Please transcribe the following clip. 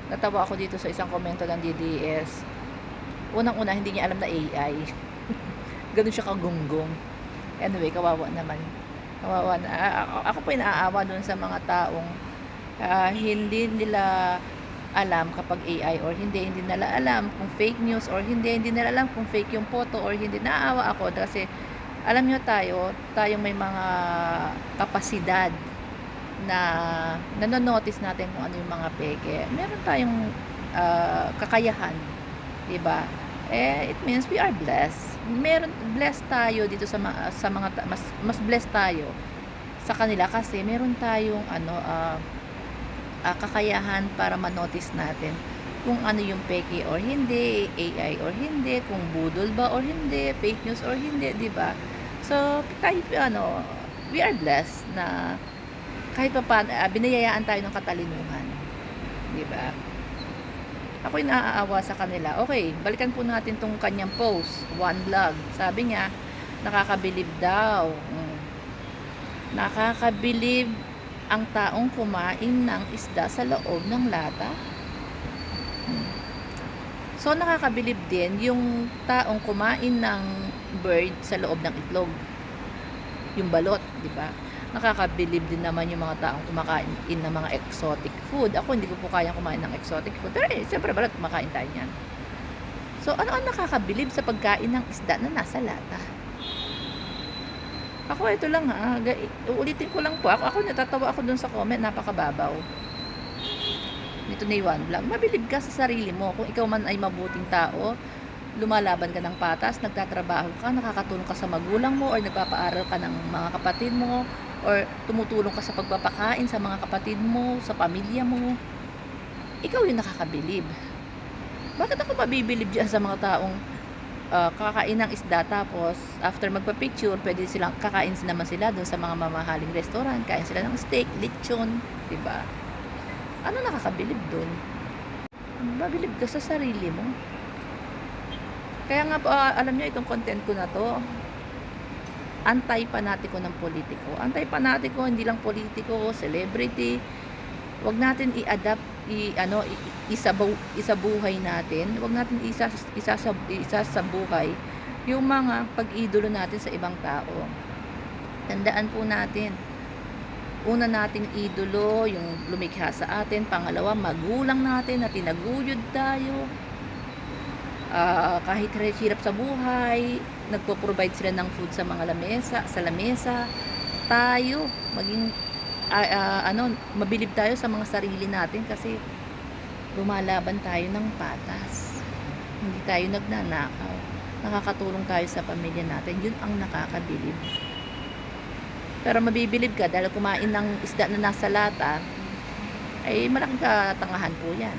Natawa ako dito sa isang komento ng DDS. Unang-una, hindi niya alam na AI. Gano'n siya kagunggong. Anyway, kawawa naman. Kawawa na. Ako po inaawa doon sa mga taong hindi nila alam kapag AI or hindi nila alam kung fake news or hindi nila alam kung fake yung photo or hindi. Naaawa ako kasi alam nyo tayong may mga kapasidad na nanonotice natin kung ano yung mga peke. Meron tayong kakayahan, 'di ba? It means we are blessed. Blessed tayo dito sa mga mas blessed tayo sa kanila kasi meron tayong kakayahan para ma-notice natin kung ano yung peke or hindi, AI or hindi, kung budol ba or hindi, fake news or hindi, 'di ba? So, tayo we are blessed na kahit papaano biniyayaan tayo ng katalinuhan, 'di ba? Ako'y naaawa sa kanila. Okay, balikan po natin tong kanyang post, one vlog. Sabi niya, nakakabilib daw. Nakakabilib ang taong kumain ng isda sa loob ng lata. So, nakakabilib din yung taong kumain ng bird sa loob ng itlog. Yung balot, di ba? Nakakabilib din naman yung mga taong kumakain ng mga exotic food. Ako, hindi ko po kayang kumain ng exotic food. Pero siyempre, balot, kumakain tayo niyan. So, ano ang nakakabilib sa pagkain ng isda na nasa lata? Ako, ito lang uulitin ko lang po. Ako natatawa ako dun sa comment, napakababaw. Dito ni One Vlog. Mabilib ka sa sarili mo. Kung ikaw man ay mabuting tao, lumalaban ka ng patas, nagtatrabaho ka, nakakatulong ka sa magulang mo, or nagpapaaral ka ng mga kapatid mo, or tumutulong ka sa pagpapakain sa mga kapatid mo, sa pamilya mo, ikaw yung nakakabilib. Bakit ako mabibilib dyan sa mga taong kakain ng isda tapos after magpa-picture, pwede silang kakain naman sila doon sa mga mamahaling restaurant, kain sila ng steak, lechon, 'di ba? Ano nakakabilib doon? Mabilib ka sa sarili mo. Kaya nga po, alam niyo itong content ko na to, anti-panatiko ng politiko. Anti-panatiko, hindi lang politiko, celebrity. Wag natin i-adapt, isabuhay natin. Wag natin isa sa buhay yung mga pag-idolo natin sa ibang tao. Tandaan po natin, una nating idolo yung lumikha sa atin, pangalawa magulang natin na tinaguyod tayo. Kahit hirap sa buhay, nagpo-provide sila ng food sa mga lamesa, tayo maging mabilib tayo sa mga sarili natin kasi lumalaban tayo ng patas. Hindi tayo nagnanakaw. Nakakatulong tayo sa pamilya natin. Yun ang nakakabilib. Pero mabibilib ka dahil kumain ng isda na nasa lata, ay malaking katangahan po yan.